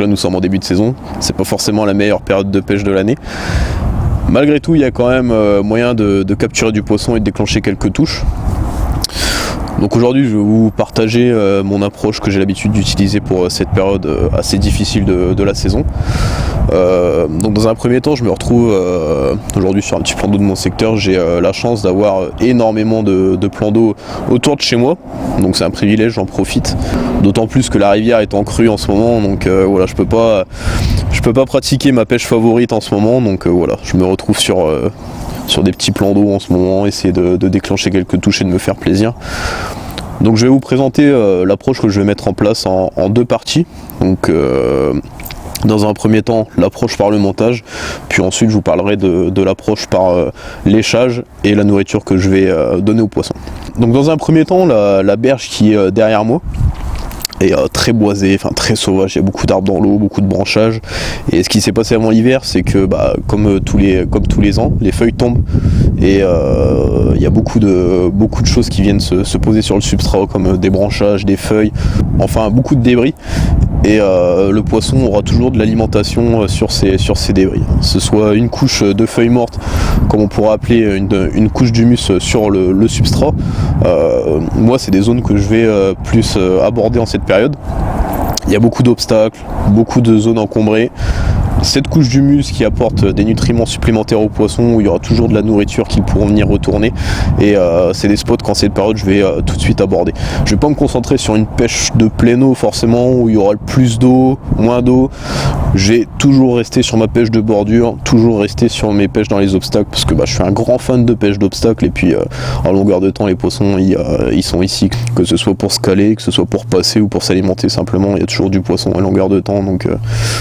là nous sommes en début de saison, c'est pas forcément la meilleure période de pêche de l'année. Malgré tout, il y a quand même moyen de capturer du poisson et de déclencher quelques touches. Donc aujourd'hui, je vais vous partager mon approche que j'ai l'habitude d'utiliser pour cette période assez difficile de la saison. Donc dans un premier temps, je me retrouve aujourd'hui sur un petit plan d'eau de mon secteur. J'ai la chance d'avoir énormément de plans d'eau autour de chez moi. Donc c'est un privilège, j'en profite. D'autant plus que la rivière est en crue en ce moment. Donc voilà, je peux pas pratiquer ma pêche favorite en ce moment. Donc voilà, je me retrouve sur des petits plans d'eau en ce moment, essayer de déclencher quelques touches et de me faire plaisir. Donc je vais vous présenter l'approche que je vais mettre en place en deux parties. Donc dans un premier temps, l'approche par le montage, puis ensuite je vous parlerai de l'approche par léchage et la nourriture que je vais donner aux poissons. Donc dans un premier temps, la berge qui est derrière moi est très boisée, enfin très sauvage, il y a beaucoup d'arbres dans l'eau, beaucoup de branchages. Et ce qui s'est passé avant l'hiver, c'est que comme tous les ans, les feuilles tombent et il y a beaucoup de choses qui viennent se poser sur le substrat, comme des branchages, des feuilles, enfin beaucoup de débris. Et le poisson aura toujours de l'alimentation sur ces débris. Que ce soit une couche de feuilles mortes, comme on pourrait appeler une couche d'humus sur le substrat. Moi, c'est des zones que je vais plus aborder en cette période. Il y a beaucoup d'obstacles, beaucoup de zones encombrées. Cette couche d'humus qui apporte des nutriments supplémentaires aux poissons, où il y aura toujours de la nourriture qui pourront venir retourner. Et c'est des spots qu'en cette période je vais tout de suite aborder. Je vais pas me concentrer sur une pêche de plein eau forcément, où il y aura plus d'eau, moins d'eau. Je vais toujours rester sur ma pêche de bordure, toujours rester sur mes pêches dans les obstacles, parce que je suis un grand fan de pêche d'obstacles. Et puis en longueur de temps, les poissons ils sont ici, que ce soit pour se caler, que ce soit pour passer ou pour s'alimenter simplement. Il y a toujours du poisson à longueur de temps, donc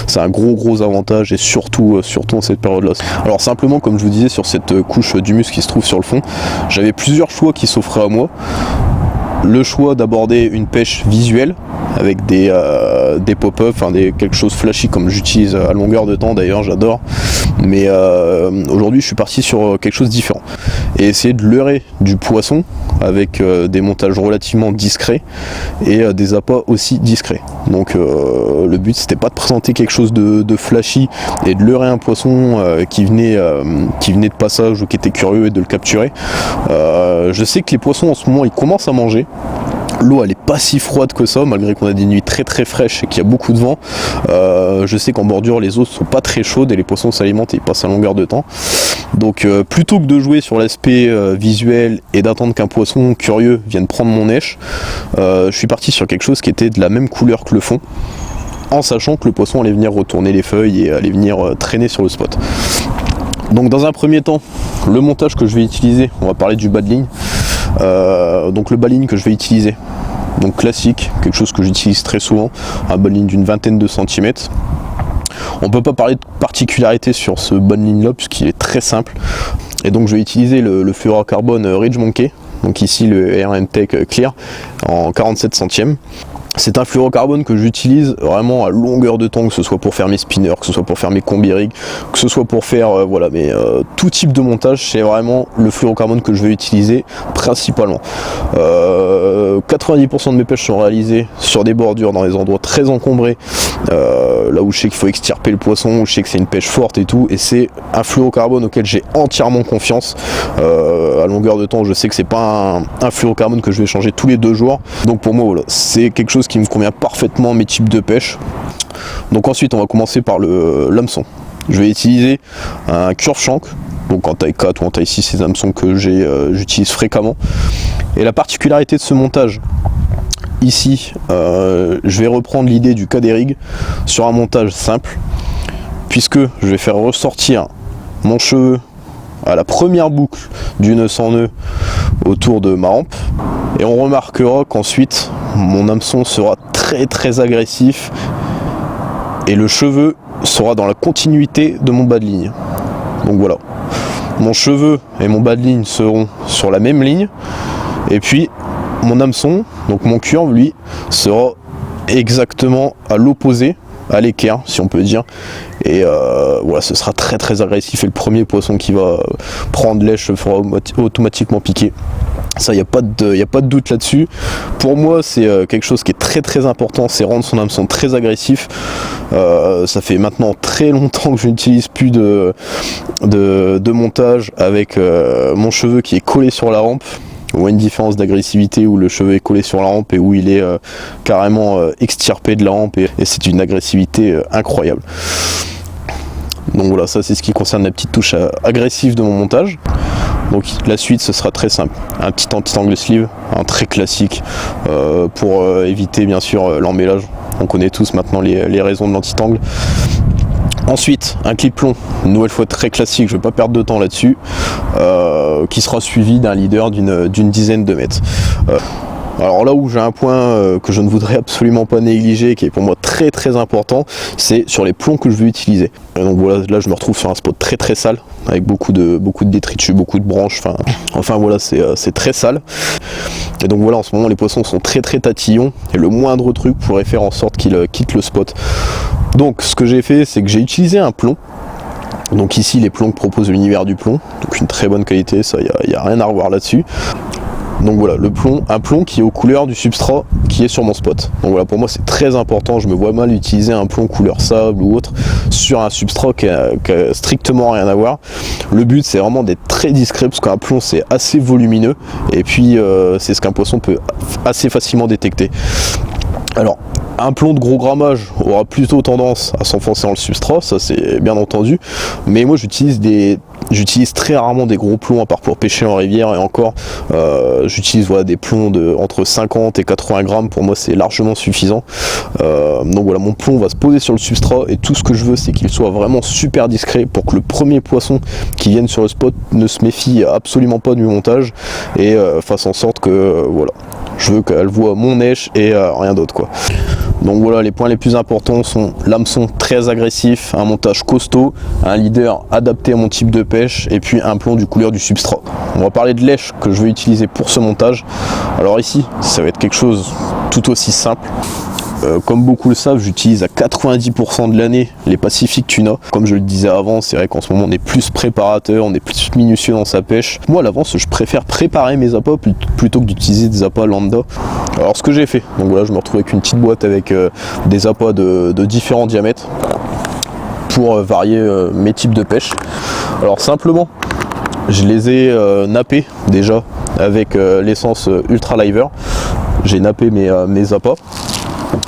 c'est un gros avantage. Et surtout en cette période-là. Alors simplement, comme je vous disais, sur cette couche d'humus qui se trouve sur le fond, j'avais plusieurs choix qui s'offraient à moi. Le choix d'aborder une pêche visuelle avec des pop-up, quelque chose flashy comme j'utilise à longueur de temps d'ailleurs, j'adore. Mais aujourd'hui je suis parti sur quelque chose de différent. Et essayer de leurrer du poisson avec des montages relativement discrets et des appâts aussi discrets. Donc le but c'était pas de présenter quelque chose de flashy et de leurrer un poisson qui venait de passage ou qui était curieux et de le capturer. Je sais que les poissons en ce moment ils commencent à manger. L'eau elle est pas si froide que ça, malgré qu'on a des nuits très fraîches et qu'il y a beaucoup de vent. Je sais qu'en bordure les eaux sont pas très chaudes et les poissons s'alimentent et ils passent à longueur de temps. Donc plutôt que de jouer sur l'aspect visuel et d'attendre qu'un poisson curieux vienne prendre mon èche, je suis parti sur quelque chose qui était de la même couleur que le fond, en sachant que le poisson allait venir retourner les feuilles et allait venir traîner sur le spot. Donc dans un premier temps, le montage que je vais utiliser, on va parler du bas de ligne. Donc le bas de ligne que je vais utiliser, donc classique, quelque chose que j'utilise très souvent, un bas de ligne d'une vingtaine de centimètres. On peut pas parler de particularité sur ce bas de ligne là puisqu'il est très simple. Et donc je vais utiliser le fluorocarbone Ridge Monkey, donc ici le R&M Tech Clear en 47 centièmes. C'est un fluorocarbone que j'utilise vraiment à longueur de temps, que ce soit pour faire mes spinners, que ce soit pour faire mes combi rigs, que ce soit pour faire tout type de montage. C'est vraiment le fluorocarbone que je vais utiliser principalement. 90% de mes pêches sont réalisées sur des bordures, dans des endroits très encombrés, là où je sais qu'il faut extirper le poisson, où je sais que c'est une pêche forte et tout, et c'est un fluorocarbone auquel j'ai entièrement confiance. À longueur de temps, je sais que c'est pas un fluorocarbone que je vais changer tous les 2 jours, donc pour moi voilà, c'est quelque chose qui me convient parfaitement à mes types de pêche. Donc ensuite on va commencer par l'hameçon. Je vais utiliser un curve shank, donc en taille 4 ou en taille 6, ces hameçons que j'utilise fréquemment. Et la particularité de ce montage, ici, je vais reprendre l'idée du KD-Rig sur un montage simple, puisque je vais faire ressortir mon cheveu à la première boucle du nœud sans nœud autour de ma hampe, et on remarquera qu'ensuite mon hameçon sera très agressif et le cheveu sera dans la continuité de mon bas de ligne. Donc voilà, mon cheveu et mon bas de ligne seront sur la même ligne, et puis mon hameçon, donc mon curve, lui, sera exactement à l'opposé, à l'équerre si on peut dire, et voilà, ce sera très agressif, et le premier poisson qui va prendre l'èche se fera automatiquement piquer. Ça, il n'y a pas de doute là-dessus. Pour moi, c'est quelque chose qui est très très important, c'est rendre son hameçon très agressif. Ça fait maintenant très longtemps que je n'utilise plus de montage avec mon cheveu qui est collé sur la rampe. On voit une différence d'agressivité où le cheveu est collé sur la rampe et où il est carrément extirpé de la rampe, et c'est une agressivité incroyable. Donc voilà, ça c'est ce qui concerne la petite touche agressive de mon montage. Donc la suite, ce sera très simple, un petit anti-angle sleeve, un très classique pour éviter bien sûr l'emmêlage. On connaît tous maintenant les raisons de l'anti-angle. Ensuite, un clip plomb, une nouvelle fois très classique, je ne vais pas perdre de temps là-dessus, qui sera suivi d'un leader d'une dizaine de mètres. Alors là où j'ai un point que je ne voudrais absolument pas négliger, qui est pour moi très très important, c'est sur les plombs que je vais utiliser. Et donc voilà, là je me retrouve sur un spot très très sale, avec beaucoup de détritus, beaucoup de branches, enfin voilà, c'est très sale. Et donc voilà, en ce moment les poissons sont très très tatillons, et le moindre truc pourrait faire en sorte qu'ils quittent le spot. Donc ce que j'ai fait, c'est que j'ai utilisé un plomb. Donc ici les plombs que propose l'univers du plomb, donc une très bonne qualité, ça y a rien à revoir là-dessus. Donc voilà, un plomb qui est aux couleurs du substrat qui est sur mon spot. Donc voilà, pour moi c'est très important, je me vois mal utiliser un plomb couleur sable ou autre sur un substrat qui a strictement rien à voir. Le but c'est vraiment d'être très discret, parce qu'un plomb c'est assez volumineux, et puis c'est ce qu'un poisson peut assez facilement détecter. Alors, un plomb de gros grammage aura plutôt tendance à s'enfoncer dans le substrat, ça c'est bien entendu, mais moi j'utilise très rarement des gros plombs, à part pour pêcher en rivière, et encore j'utilise des plombs entre 50 et 80 grammes, pour moi c'est largement suffisant. Donc voilà, mon plomb va se poser sur le substrat, et tout ce que je veux c'est qu'il soit vraiment super discret pour que le premier poisson qui vienne sur le spot ne se méfie absolument pas du montage, et fasse en sorte que voilà, je veux qu'elle voit mon nèche et rien d'autre quoi. Donc voilà, les points les plus importants sont l'hameçon très agressif, un montage costaud, un leader adapté à mon type de pêche, et puis un plomb du couleur du substrat. On va parler de lèche que je vais utiliser pour ce montage. Alors ici, ça va être quelque chose tout aussi simple. Comme beaucoup le savent, j'utilise à 90% de l'année les Pacific Tuna. Comme je le disais avant, c'est vrai qu'en ce moment on est plus préparateur, on est plus minutieux dans sa pêche. Moi à l'avance, je préfère préparer mes appâts plutôt que d'utiliser des appâts lambda. Alors ce que j'ai fait, donc voilà, je me retrouve avec une petite boîte avec des appâts de différents diamètres pour varier mes types de pêche. Alors simplement, je les ai nappés déjà avec l'essence Ultra Liver. J'ai nappé mes appâts.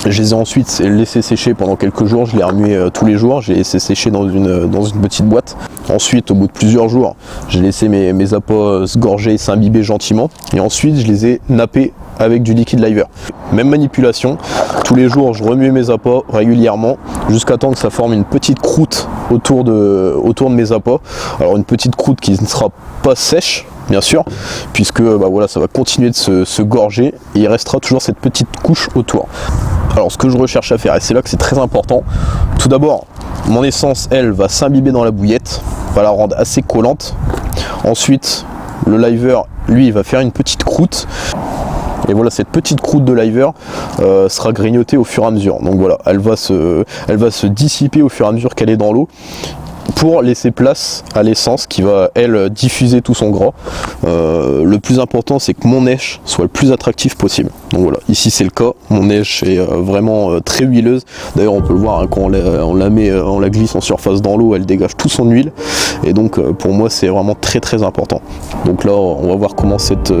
Je les ai ensuite laissés sécher pendant quelques jours, je les ai remués tous les jours, j'ai laissé sécher dans une petite boîte. Ensuite, au bout de plusieurs jours, j'ai laissé mes appâts se gorger et s'imbiber gentiment. Et ensuite, je les ai nappés avec du liquide Liver. Même manipulation, tous les jours je remue mes appâts régulièrement jusqu'à temps que ça forme une petite croûte autour de mes appâts. Alors une petite croûte qui ne sera pas sèche, bien sûr, puisque voilà, ça va continuer de se gorger, et il restera toujours cette petite couche autour. Alors ce que je recherche à faire, et c'est là que c'est très important, tout d'abord mon essence elle va s'imbiber dans la bouillette, va la rendre assez collante. Ensuite le Liver lui il va faire une petite croûte, et voilà, cette petite croûte de Liver sera grignotée au fur et à mesure. Donc voilà, elle va se dissiper au fur et à mesure qu'elle est dans l'eau, pour laisser place à l'essence qui va elle diffuser tout son gras. Le plus important c'est que mon nèche soit le plus attractif possible. Donc voilà, ici c'est le cas, mon nèche est vraiment très huileuse. D'ailleurs on peut le voir, hein, quand on la glisse en surface dans l'eau, elle dégage tout son huile, et donc pour moi c'est vraiment très très important. Donc là on va voir comment cette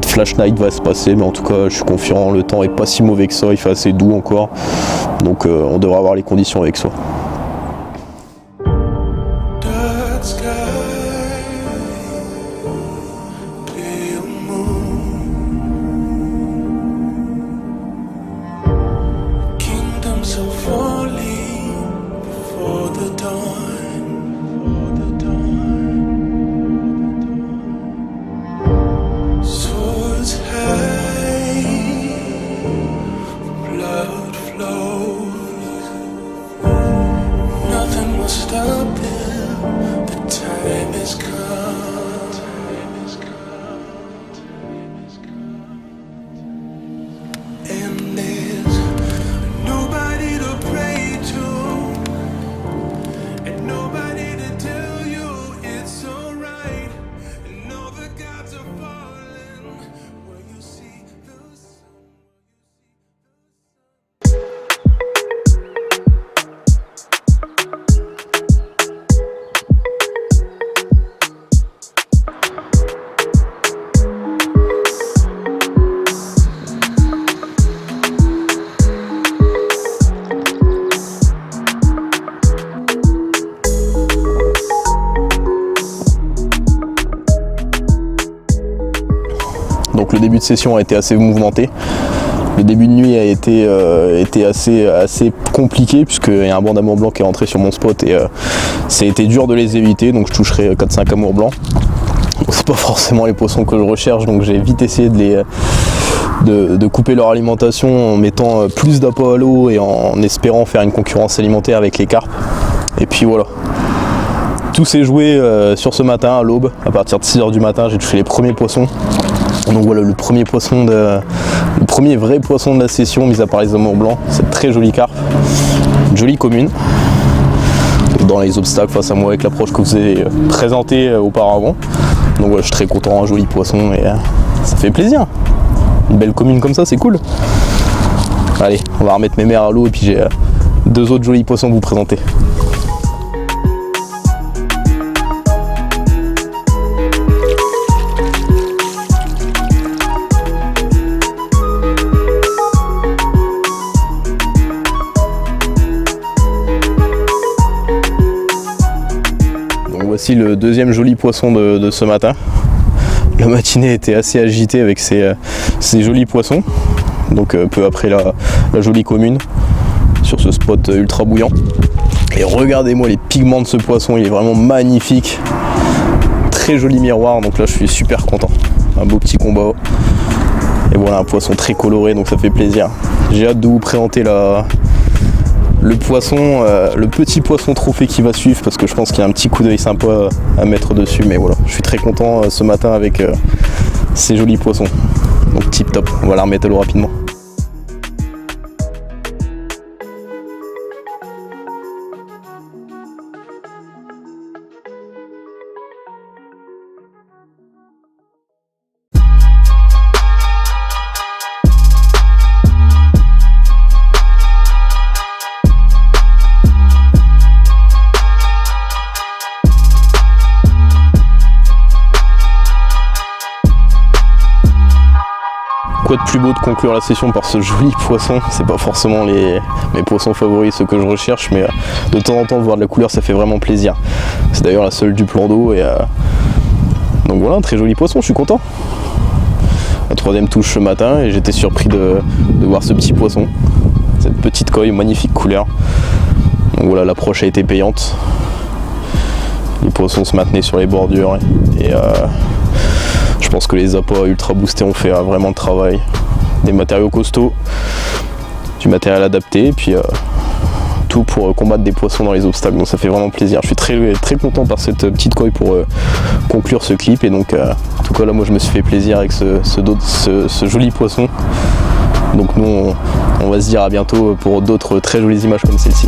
flash night va se passer, mais en tout cas je suis confiant, le temps est pas si mauvais que ça, il fait assez doux encore, donc on devrait avoir les conditions avec ça. Nobody to tell you it's alright, and all the gods are falling. Donc le début de session a été assez mouvementé. Le début de nuit a été assez compliqué puisqu'il y a un banc d'amour blanc qui est rentré sur mon spot et ça a été dur de les éviter, donc je toucherai 4-5 amours blancs. C'est pas forcément les poissons que je recherche, donc j'ai vite essayé de couper leur alimentation en mettant plus d'appât à l'eau et en espérant faire une concurrence alimentaire avec les carpes. Et puis voilà. Tout s'est joué sur ce matin à l'aube. À partir de 6 h du matin, j'ai touché les premiers poissons. Donc voilà, le premier vrai poisson de la session, mis à part les amours blancs, cette très jolie carpe, une jolie commune, dans les obstacles face à moi avec l'approche que vous avez présentée auparavant. Donc voilà, je suis très content, un joli poisson et ça fait plaisir. Une belle commune comme ça, c'est cool. Allez, on va remettre mes mères à l'eau et puis j'ai 2 autres jolis poissons à vous présenter. Voici le deuxième joli poisson de ce matin. La matinée était assez agitée avec ces jolis poissons. Donc peu après la jolie commune sur ce spot ultra bouillant. Et regardez-moi les pigments de ce poisson, il est vraiment magnifique. Très joli miroir, donc là je suis super content. Un beau petit combat. Et voilà, un poisson très coloré, donc ça fait plaisir. J'ai hâte de vous présenter le petit poisson trophée qui va suivre parce que je pense qu'il y a un petit coup d'œil sympa à mettre dessus, mais voilà, je suis très content ce matin avec ces jolis poissons. Donc tip top, on va la remettre à l'eau rapidement. Quoi de plus beau de conclure la session par ce joli poisson. C'est pas forcément mes poissons favoris, ceux que je recherche, mais de temps en temps voir de la couleur ça fait vraiment plaisir. C'est d'ailleurs la seule du plan d'eau et donc voilà, un très joli poisson, je suis content. La troisième touche ce matin et j'étais surpris de voir ce petit poisson, cette petite coille, magnifique couleur. Donc voilà, l'approche a été payante. Les poissons se maintenaient sur les bordures et je pense que les appâts ultra boostés ont fait vraiment le travail. Des matériaux costauds, du matériel adapté, et puis tout pour combattre des poissons dans les obstacles. Donc ça fait vraiment plaisir. Je suis très content par cette petite coille pour conclure ce clip. Et donc en tout cas là moi je me suis fait plaisir avec ce joli poisson. Donc nous on va se dire à bientôt pour d'autres très jolies images comme celle-ci.